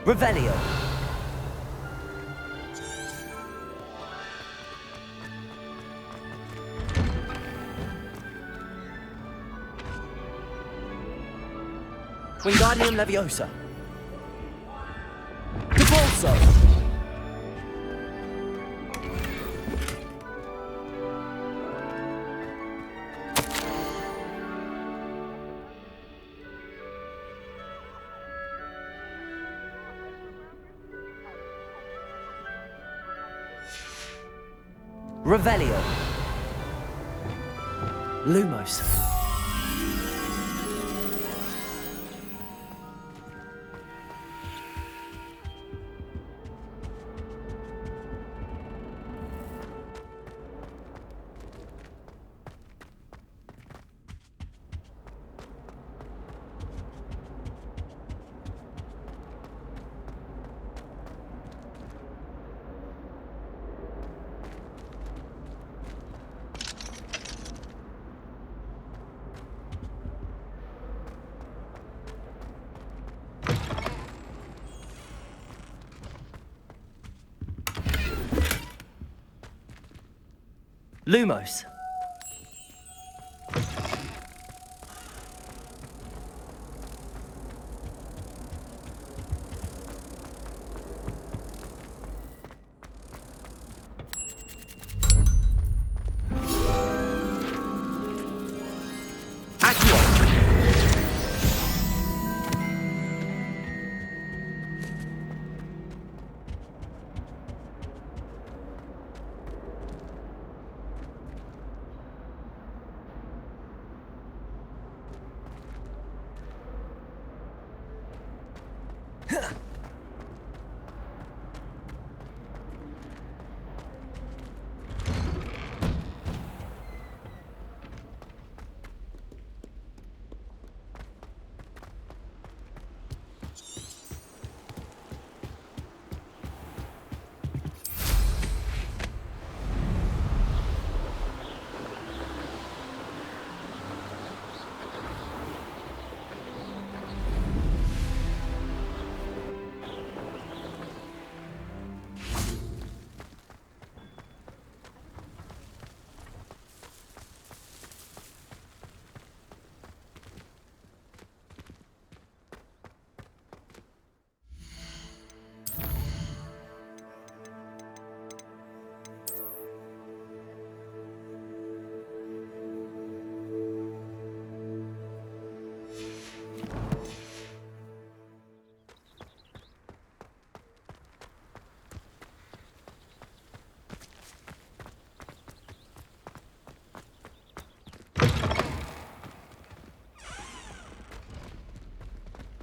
Revelio. Wingardium Leviosa. Convulso. Revelio. Lumos. Lumos.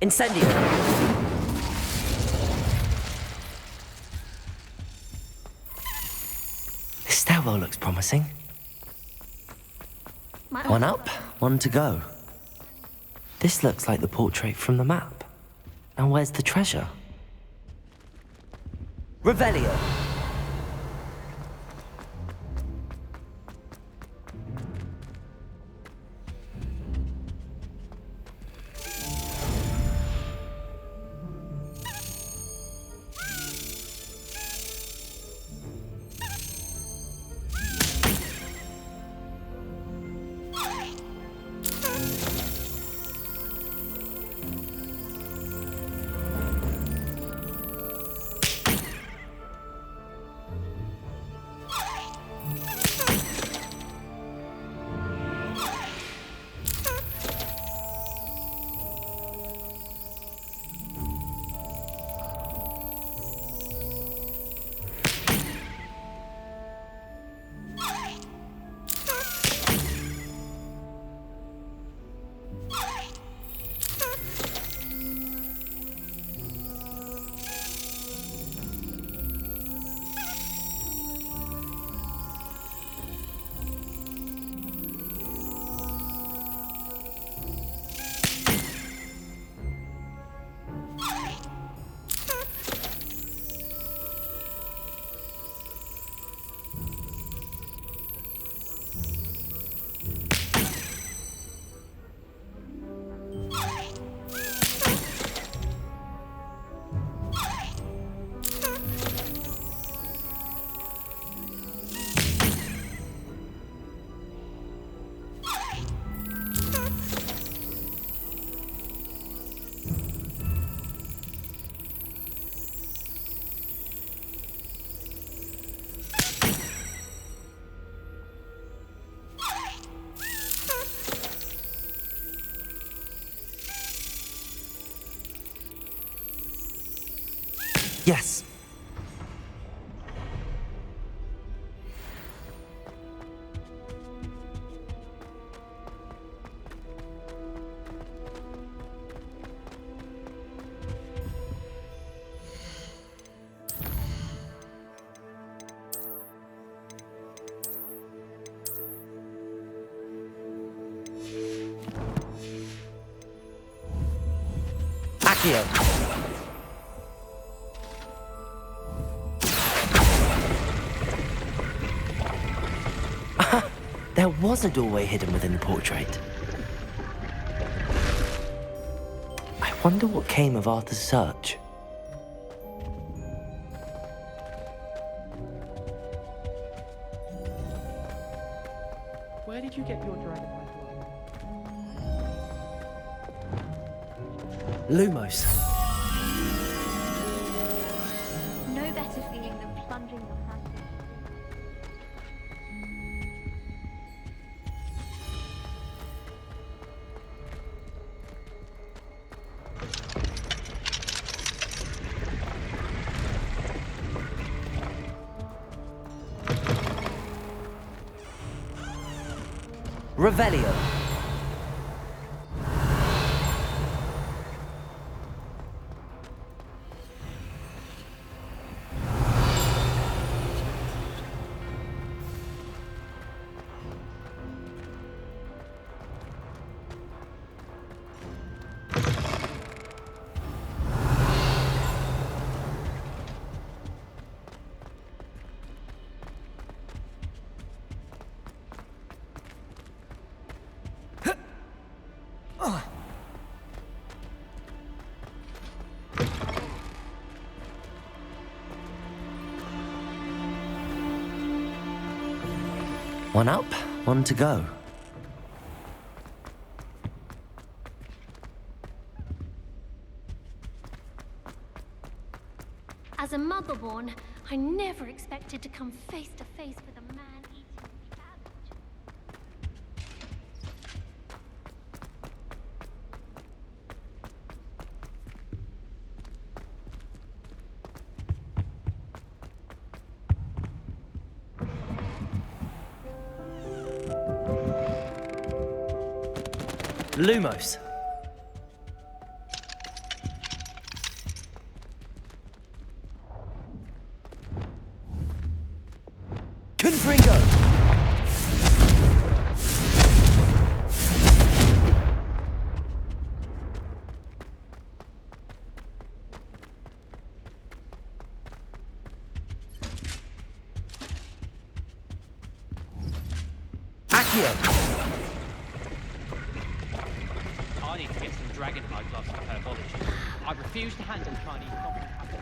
Incendio. This stairwell looks promising. One up, one to go. This looks like the portrait from the map. And where's the treasure? Revelio. Accio! There was a doorway hidden within the portrait. I wonder what came of Arthur's search. Where did you get your dragonfly from? Lumos. No better feeling than plunging your hand into Revelio. One up, one to go. As a mother-born, I never expected to come face to face with a man eating cabbage. Lumos. Confringo. Accio. I need to get some dragonfly gloves for herbology. I refuse to handle Chinese common cabbage.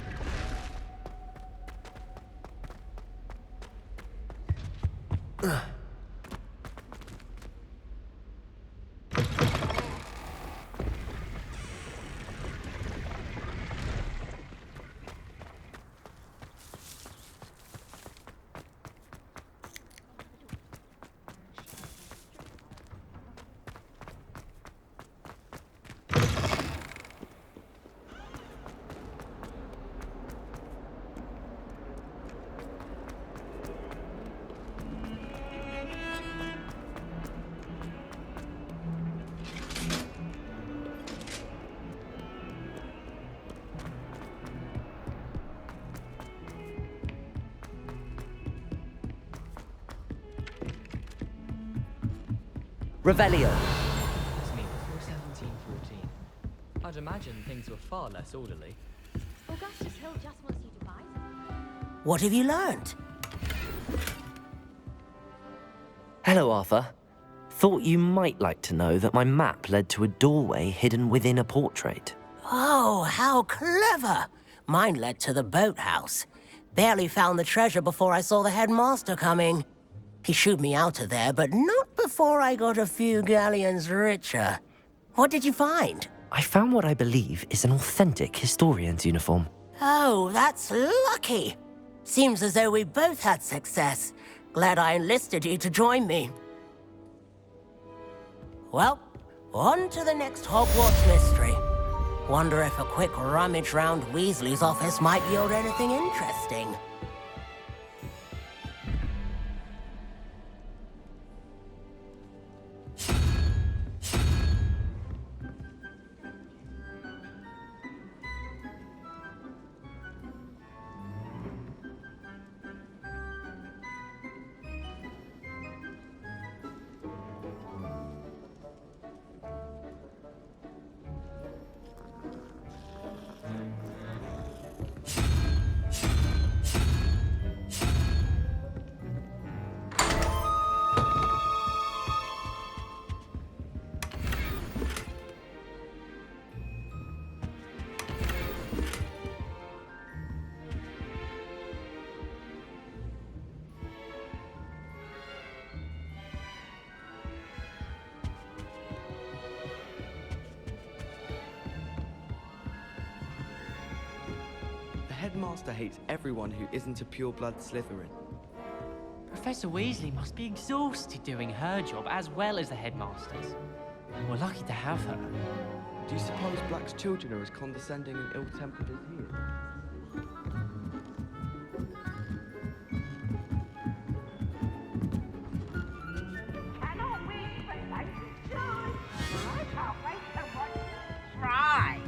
Revelio. This means before 1714. I'd imagine things were far less orderly. Augustus Hill just wants you to buy something. What have you learned? Hello, Arthur. Thought you might like to know that my map led to a doorway hidden within a portrait. Oh, how clever! Mine led to the boathouse. Barely found the treasure before I saw the headmaster coming. He shooed me out of there, but not before I got a few galleons richer. What did you find? I found what I believe is an authentic historian's uniform. Oh, that's lucky. Seems as though we both had success. Glad I enlisted you to join me. Well, on to the next Hogwarts mystery. Wonder if a quick rummage round Weasley's office might yield anything interesting. headmaster hates everyone who isn't a pure-blood Slytherin. Professor Weasley must be exhausted doing her job as well as the headmaster's. We're lucky to have her. Do you suppose Black's children are as condescending and ill-tempered as he is? Cannot wait for life to shine. I can't wait to watch you try.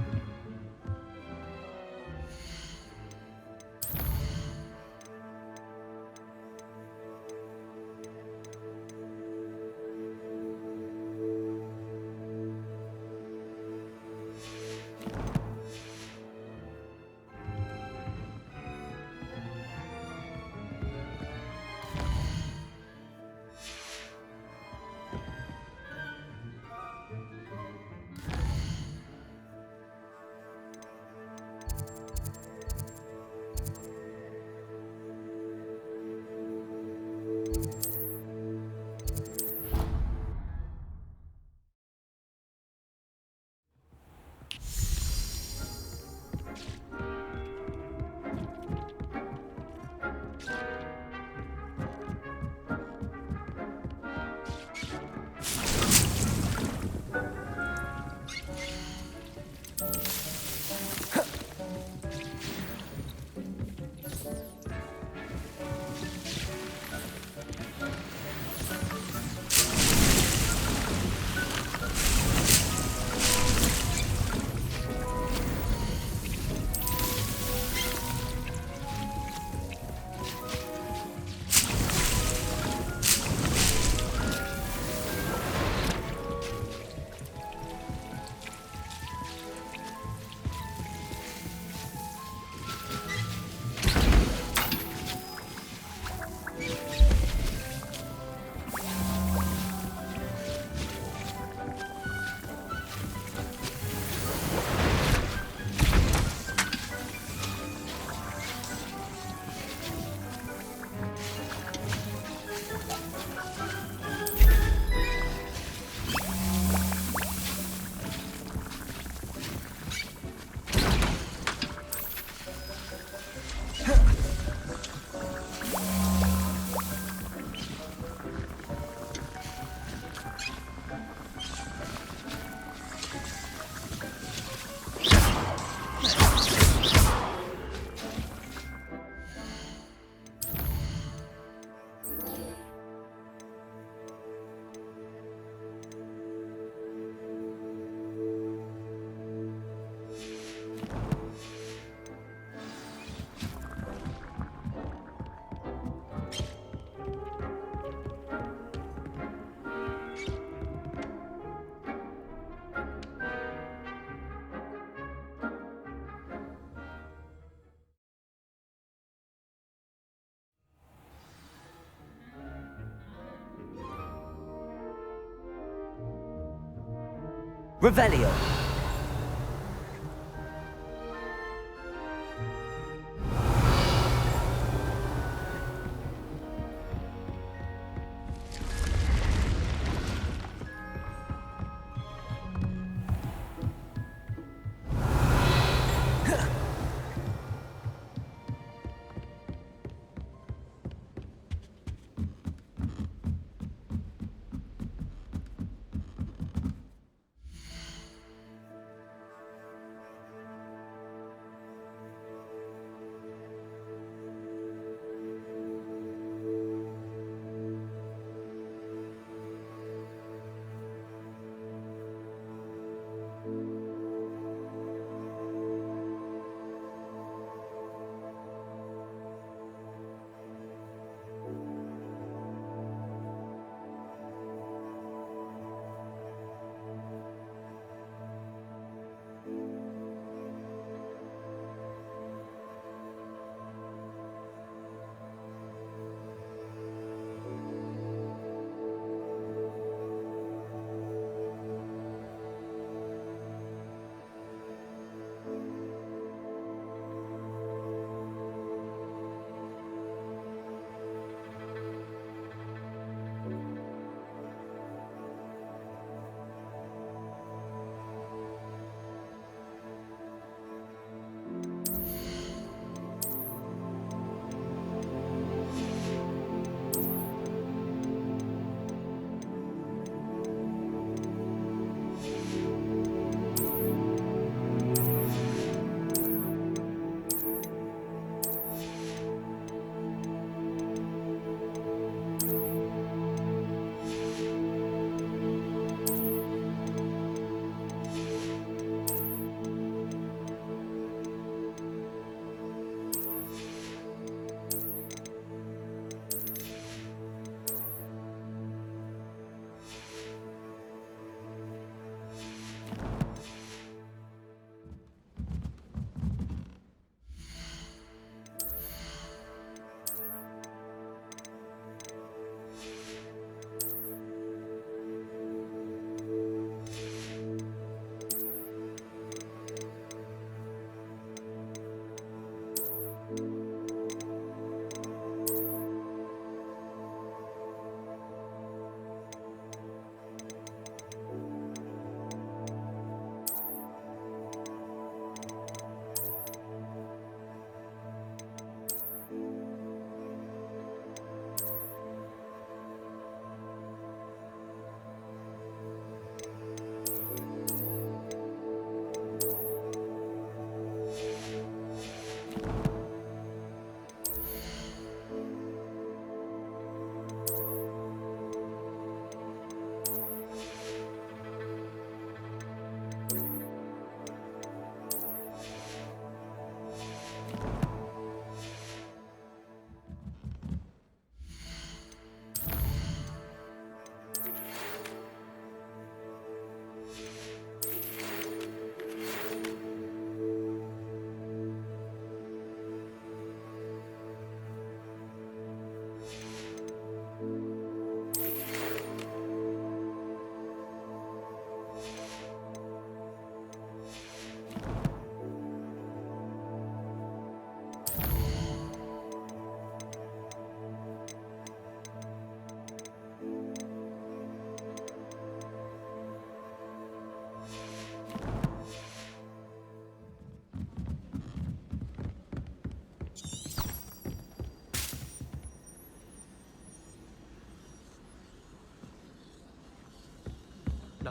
Revelio.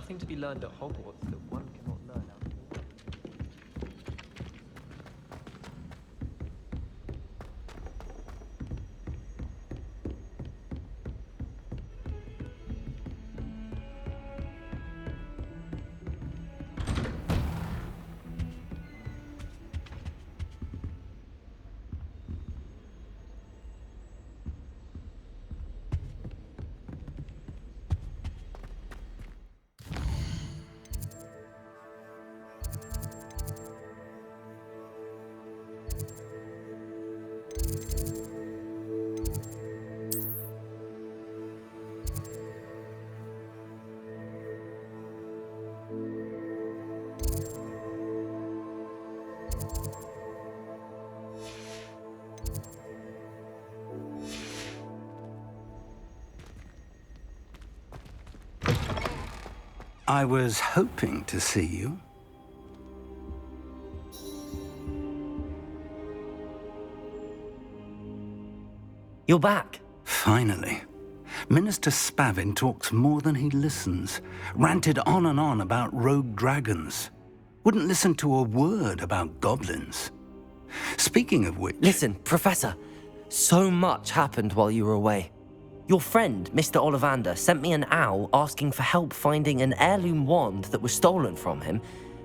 nothing to be learned at Hogwarts that one cannot learn elsewhere. I was hoping to see you. You're back. Finally. Minister Spavin talks more than he listens. Ranted on and on about rogue dragons. Wouldn't listen to a word about goblins. Speaking of which... Listen, Professor, so much happened while you were away. Your friend, Mr. Ollivander, sent me an owl asking for help finding an heirloom wand that was stolen from him.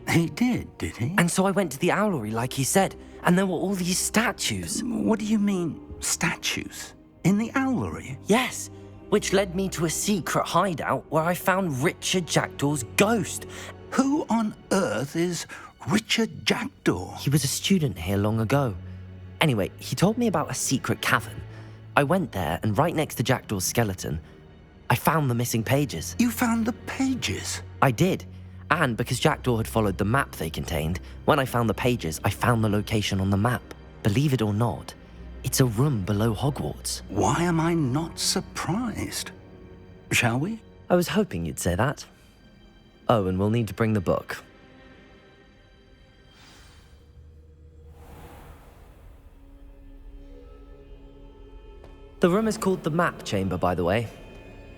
He did he? And so I went to the owlery like he said, and there were all these statues. What do you mean, statues? In the owlery? Yes, which led me to a secret hideout where I found Richard Jackdaw's ghost. Who on earth is Richard Jackdaw? He was a student here long ago. Anyway, he told me about a secret cavern. I went there, and right next to Jackdaw's skeleton, I found the missing pages. You found the pages? I did. And because Jackdaw had followed the map they contained, when I found the pages, I found the location on the map. Believe it or not, it's a room below Hogwarts. Why am I not surprised? Shall we? I was hoping you'd say that. Oh, and we'll need to bring the book. The room is called the Map Chamber, by the way.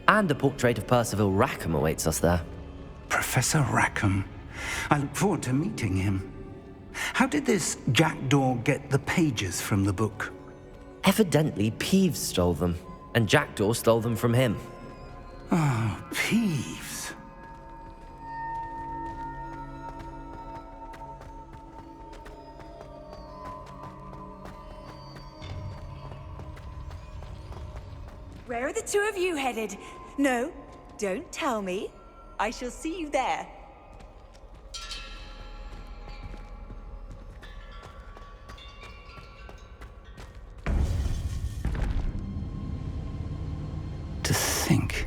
And a portrait of Percival Rackham awaits us there. Professor Rackham. I look forward to meeting him. How did this Jackdaw get the pages from the book? Evidently, Peeves stole them, and Jackdaw stole them from him. Oh, Peeves. Where are the two of you headed? No, don't tell me. I shall see you there. To think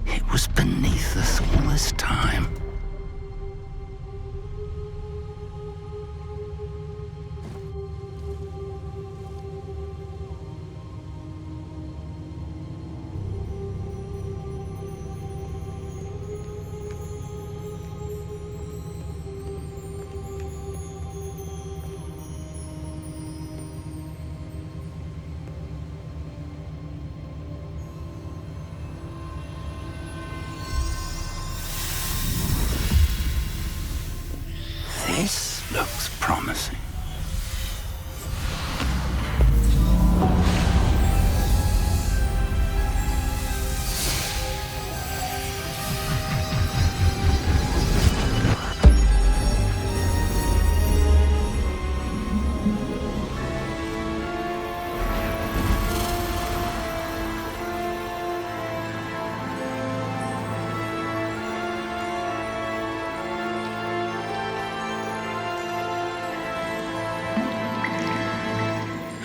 it was beneath us all this time. This looks promising.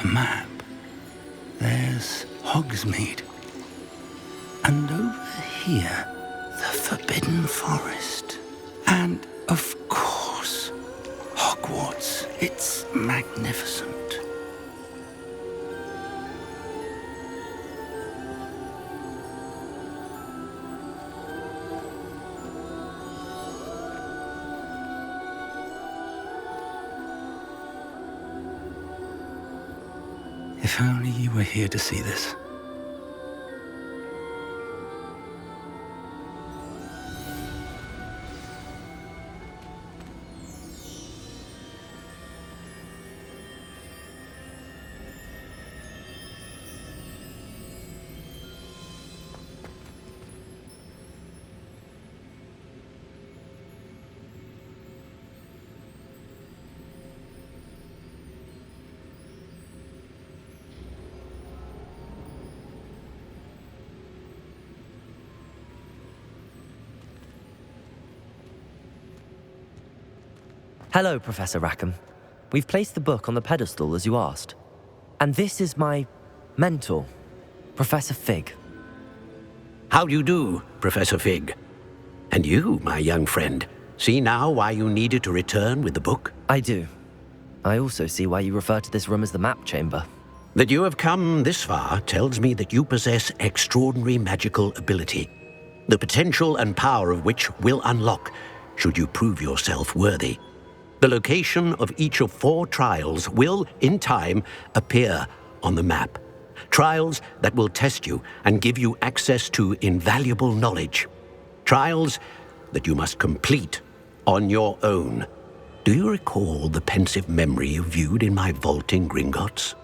A map. There's Hogsmeade. And over here, the Forbidden Forest. And, of course, Hogwarts. It's magnificent. If only you were here to see this. Hello, Professor Rackham. We've placed the book on the pedestal as you asked. And this is my mentor, Professor Fig. How do you do, Professor Fig? And you, my young friend, see now why you needed to return with the book? I do. I also see why you refer to this room as the map chamber. That you have come this far tells me that you possess extraordinary magical ability, the potential and power of which will unlock should you prove yourself worthy. The location of each of 4 trials will, in time, appear on the map. Trials that will test you and give you access to invaluable knowledge. Trials that you must complete on your own. Do you recall the pensive memory you viewed in my vault in Gringotts?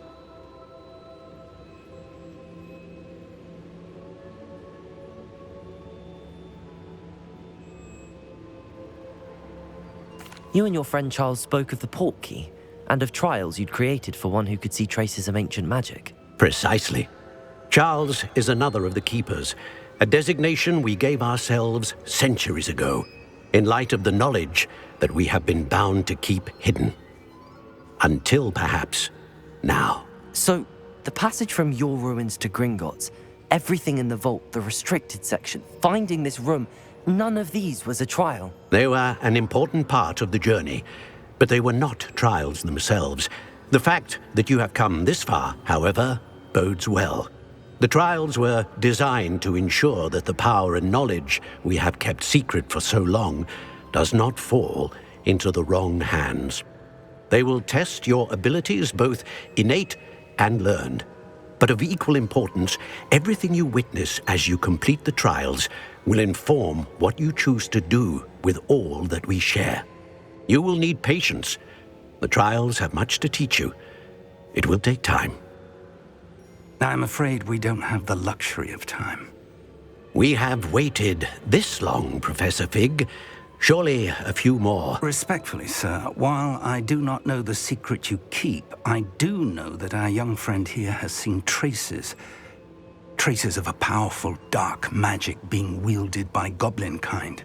You and your friend Charles spoke of the port key and of trials you'd created for one who could see traces of ancient magic. Precisely. Charles is another of the Keepers, a designation we gave ourselves centuries ago, in light of the knowledge that we have been bound to keep hidden. Until, perhaps, now. So, the passage from your ruins to Gringotts, everything in the vault, the restricted section, finding this room, none of these was a trial. They were an important part of the journey, but they were not trials themselves. The fact that you have come this far, however, bodes well. The trials were designed to ensure that the power and knowledge we have kept secret for so long does not fall into the wrong hands. They will test your abilities, both innate and learned. But of equal importance, everything you witness as you complete the trials will inform what you choose to do with all that we share. You will need patience. The trials have much to teach you. It will take time. I'm afraid we don't have the luxury of time. We have waited this long, Professor Fig. Surely a few more. Respectfully, sir, while I do not know the secret you keep, I do know that our young friend here has seen traces of a powerful dark magic being wielded by goblin kind.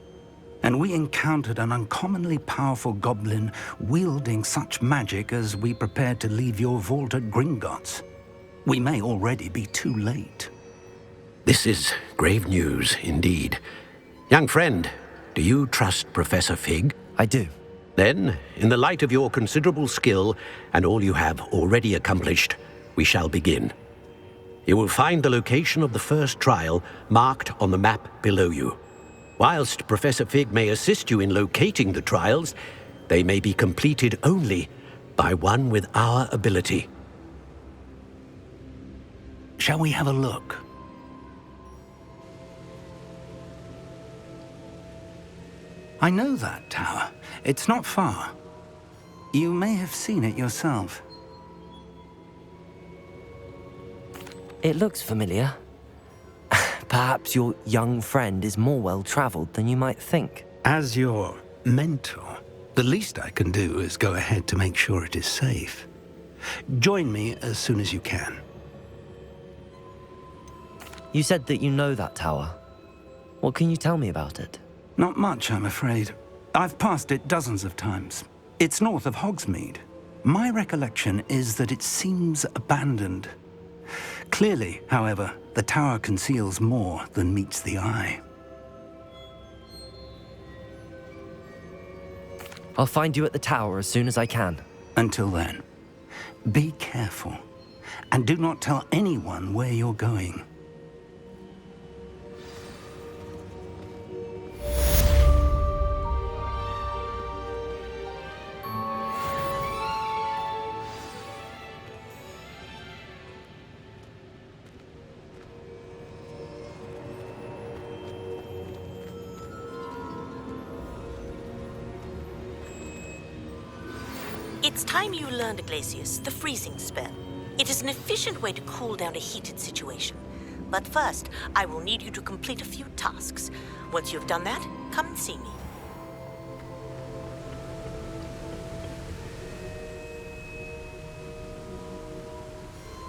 And we encountered an uncommonly powerful goblin wielding such magic as we prepared to leave your vault at Gringotts. We may already be too late. This is grave news indeed. Young friend, do you trust Professor Fig? I do. Then, in the light of your considerable skill and all you have already accomplished, we shall begin. You will find the location of the first trial marked on the map below you. Whilst Professor Fig may assist you in locating the trials, they may be completed only by one with our ability. Shall we have a look? I know that tower. It's not far. You may have seen it yourself. It looks familiar. Perhaps your young friend is more well-traveled than you might think. As your mentor, the least I can do is go ahead to make sure it is safe. Join me as soon as you can. You said that you know that tower. What can you tell me about it? Not much, I'm afraid. I've passed it dozens of times. It's north of Hogsmeade. My recollection is that it seems abandoned. Clearly, however, the tower conceals more than meets the eye. I'll find you at the tower as soon as I can. Until then, be careful, and do not tell anyone where you're going. It's time you learned, Iglesias, the freezing spell. It is an efficient way to cool down a heated situation. But first, I will need you to complete a few tasks. Once you've done that, come and see me.